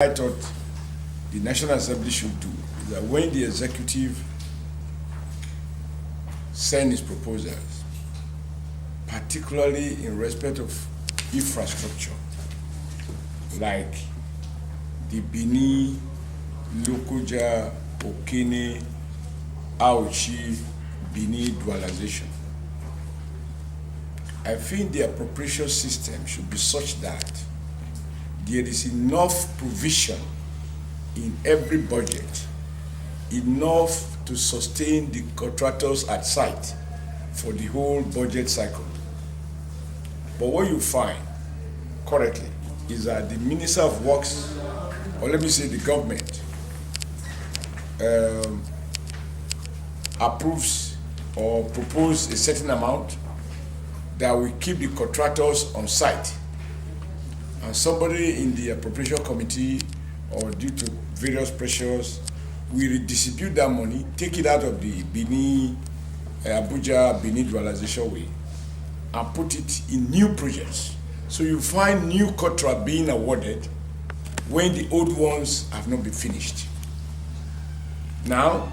I thought the National Assembly should do is that when the executive send its proposals, particularly in respect of infrastructure, like the Bini, Lokoja, Okene, Auchi, Bini dualization, I think the appropriation system should be such that there is enough provision in every budget, enough to sustain the contractors at site for the whole budget cycle. But what you find correctly is that the Minister of Works, or let me say the government, approves or proposes a certain amount that will keep the contractors on site. And somebody in the appropriation committee, or due to various pressures, we redistribute that money, take it out of the Bini, Abuja, Bini dualization way, and put it in new projects. So you find new contract being awarded when the old ones have not been finished. Now,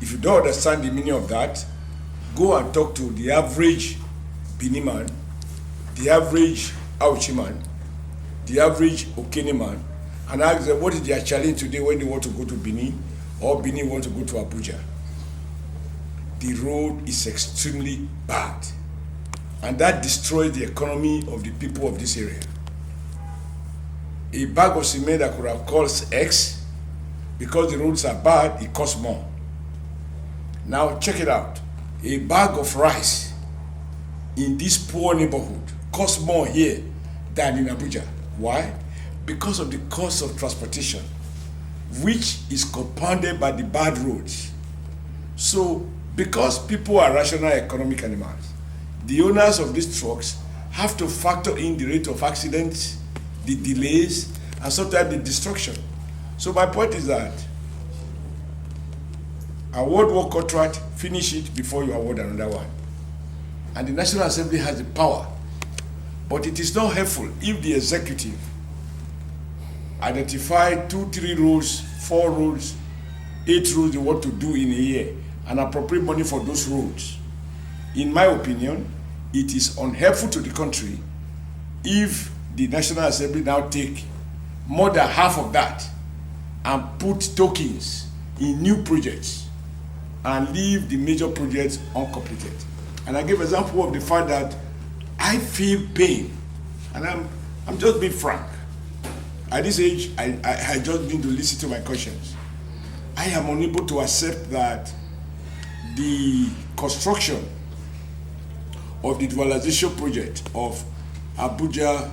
if you don't understand the meaning of that, go and talk to the average Bini man, the average Auchi man, the average Okene man, and ask them what is their challenge today when they want to go to Benin or Benin want to go to Abuja. The road is extremely bad, and that destroys the economy of the people of this area. A bag of cement that could have cost X, because the roads are bad, it costs more. Now check it out. A bag of rice in this poor neighborhood costs more here than in Abuja. Why? Because of the cost of transportation, which is compounded by the bad roads. So, because people are rational economic animals, the owners of these trucks have to factor in the rate of accidents, the delays, and sometimes the destruction. So my point is that award one contract, finish it before you award another one. And the National Assembly has the power. But it is not helpful if the executive identify 2, 3 roads, 4 roads, 8 roads they want to do in a year and appropriate money for those roads. In my opinion, it is unhelpful to the country if the National Assembly now take more than half of that and put tokens in new projects and leave the major projects uncompleted. And I give an example of the fact that I feel pain, and I'm just being frank. At this age, I just need to listen to my conscience. I am unable to accept that the construction of the dualization project of Abuja,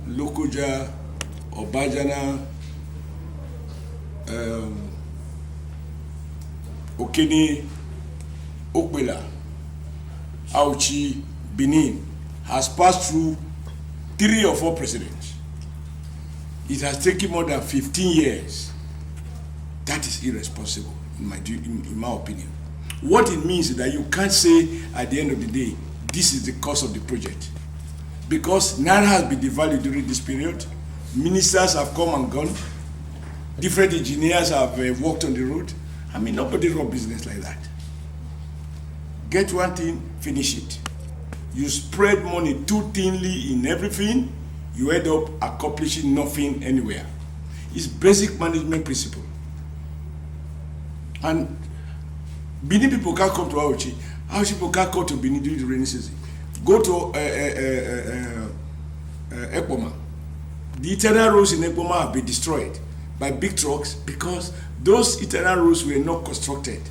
Lokoja, Obajana, Okene, Okbela, Auchi, Benin, has passed through 3 or 4 presidents. It has taken more than 15 years. That is irresponsible, in my opinion. What it means is that you can't say at the end of the day, this is the cost of the project. Because Naira has been devalued during this period, ministers have come and gone, different engineers have worked on the road. I mean, nobody run business like that. Get one thing, finish it. You spread money too thinly in everything, you end up accomplishing nothing anywhere. It's basic management principle. And Benin people can't come to Auchi. Auchi people can't come to Benin during the rainy season. Go to Ekpoma. The internal roads in Ekpoma have been destroyed by big trucks because those internal roads were not constructed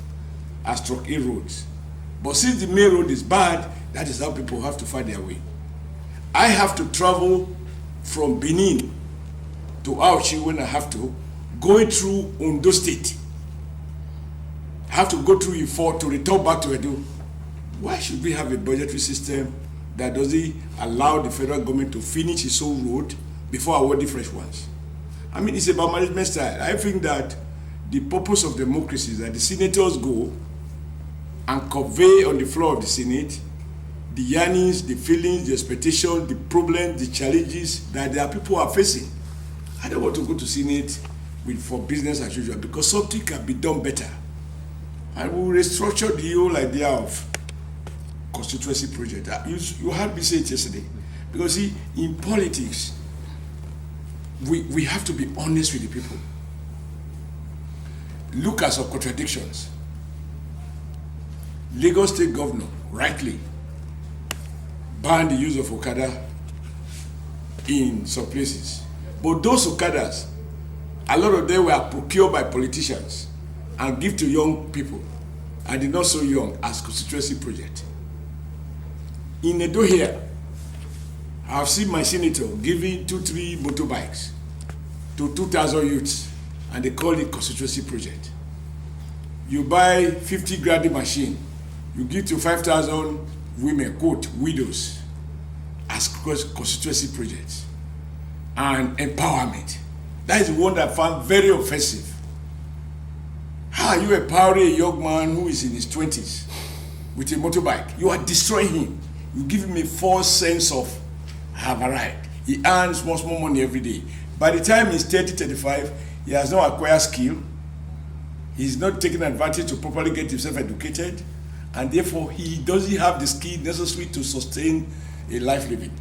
as truck A roads. But since the main road is bad, that is how people have to find their way. I have to travel from Benin to Auchi when I have to, going through Ondo State. I have to go through Ifo to return back to Edo. Why should we have a budgetary system that doesn't allow the federal government to finish its own road before awarding fresh ones? I mean, it's about management style. I think that the purpose of democracy is that the senators go and convey on the floor of the Senate the yearnings, the feelings, the expectations, the problems, the challenges that their people are facing. I don't want to go to Senate for business as usual because something can be done better. And we will restructure the whole idea of constituency project. You heard me say it yesterday. Because see, in politics, we have to be honest with the people. Look at some contradictions. Lagos State Governor, rightly, banned the use of Okada in some places. But those Okadas, a lot of them were procured by politicians and give to young people, and they're not so young, as constituency project. In Edo here, I've seen my senator giving 2-3 motorbikes to 2,000 youths, and they call it constituency project. You buy 50 grinding machine, you give to 5,000 women, quote, widows, as constituency projects. And empowerment. That is the one that I found very offensive. How are you empowering a young man who is in his 20s with a motorbike? You are destroying him. You give him a false sense of I have arrived. He earns much more money every day. By the time he's 30, 35, he has not acquired skill. He's not taking advantage to properly get himself educated, and therefore he doesn't have the skill necessary to sustain a life living.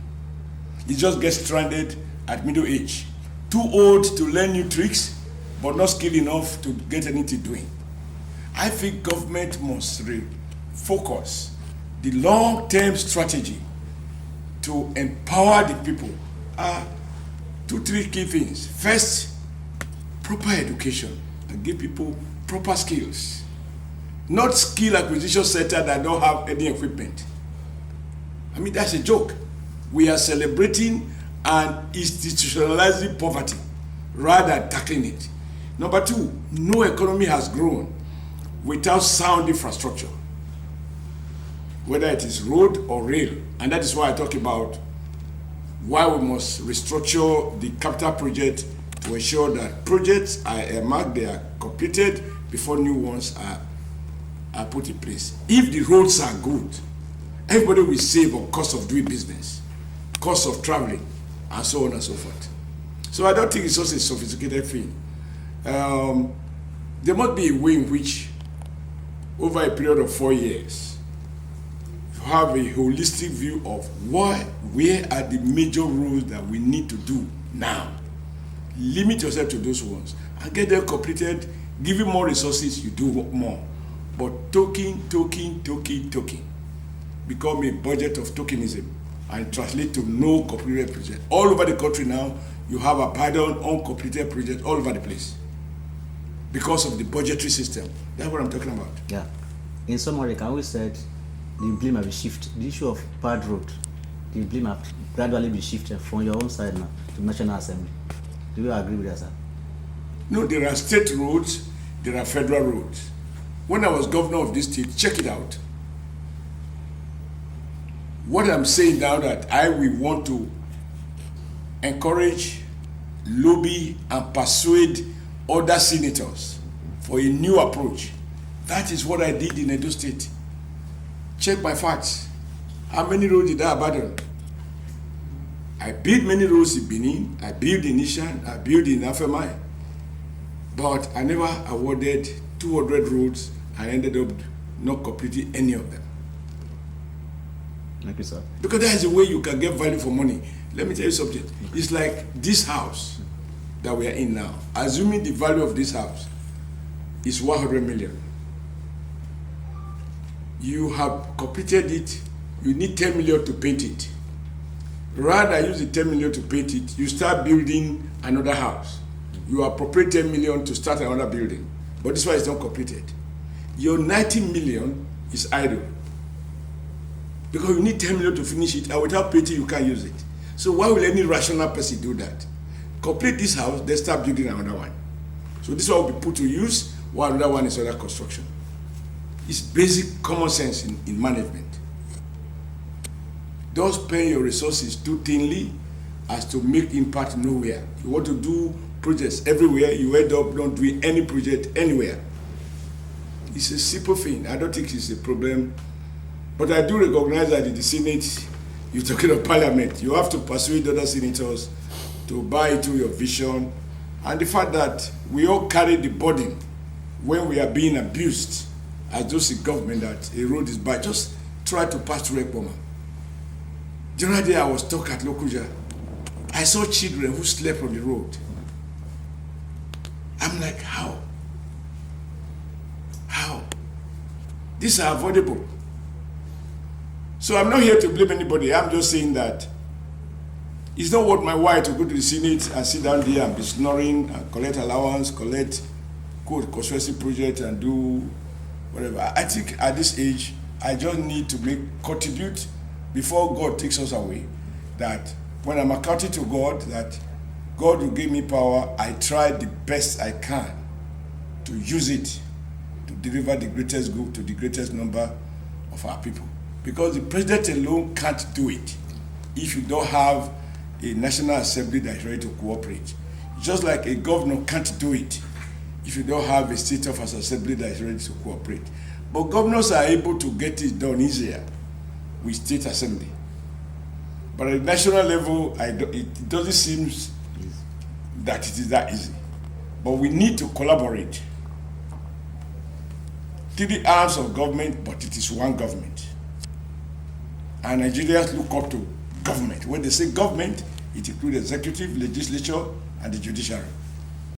He just gets stranded at middle age, too old to learn new tricks, but not skilled enough to get anything doing. I think government must focus the long-term strategy to empower the people. 2-3 key things. First, proper education and give people proper skills. Not skill acquisition center that don't have any equipment. I mean, that's a joke. We are celebrating and institutionalizing poverty rather than tackling it. Number 2, no economy has grown without sound infrastructure, whether it is road or rail. And that is why I talk about why we must restructure the capital project to ensure that projects are earmarked, they are completed before new ones are put in place. If the roads are good, everybody will save on cost of doing business, cost of traveling, and so on and so forth. So I don't think it's just a sophisticated thing. There must be a way in which, over a period of 4 years, you have a holistic view of where are the major roads that we need to do now. Limit yourself to those ones and get them completed. Giving more resources, you do more. But talking, become a budget of tokenism and translate to no completed project. All over the country now, you have abandoned, uncompleted projects all over the place because of the budgetary system. That's what I'm talking about. Yeah. In summary, can we say the blame have been shifted? The issue of bad road, the blame have gradually been shifted from your own side now to National Assembly. Do you agree with that, sir? No, there are state roads, there are federal roads. When I was governor of this state, check it out. What I'm saying now that I will want to encourage, lobby, and persuade other senators for a new approach. That is what I did in Edo State. Check my facts. How many roads did I abandon? I built many roads in Benin, I built in Ishan, I built in Afemai, but I never awarded 200 roads. I ended up not completing any of them. Thank you, sir. Because that is the way you can get value for money. Let me tell you something. It's like this house that we are in now. Assuming the value of this house is 100 million. You have completed it, you need 10 million to paint it. Rather than use the 10 million to paint it, you start building another house. You appropriate 10 million to start another building. But this one is not completed. Your 90 million is idle. Because you need 10 million to finish it, and without painting, you can't use it. So why will any rational person do that? Complete this house, then start building another one. So this one will be put to use, while another one is under construction. It's basic common sense in management. Don't spend your resources too thinly as to make impact nowhere. You want to do projects everywhere, you end up not doing any project anywhere. It's a simple thing. I don't think it's a problem. But I do recognize that in the Senate, you're talking of parliament. You have to persuade other senators to buy into your vision, and the fact that we all carry the burden when we are being abused as those in government that a road is bad. Just try to pass through Ekpoma. The other day I was talking at Lokuja. I saw children who slept on the road. I'm like, how? How? These are avoidable. So I'm not here to blame anybody. I'm just saying that it's not worth my while to go to the Senate and sit down there and be snoring and collect allowance, collect constituency project and do whatever. I think at this age, I just need to contribute before God takes us away. That when I'm accounting to God, that God will give me power, I try the best I can to use it to deliver the greatest good to the greatest number of our people. Because the president alone can't do it if you don't have a National Assembly that is ready to cooperate. Just like a governor can't do it if you don't have a state of assembly that is ready to cooperate. But governors are able to get it done easier with state assembly. But at the national level, it doesn't seem that it is that easy. But we need to collaborate. 3 arms of government, but it is one government. And Nigerians look up to government. When they say government, it includes executive, legislature, and the judiciary.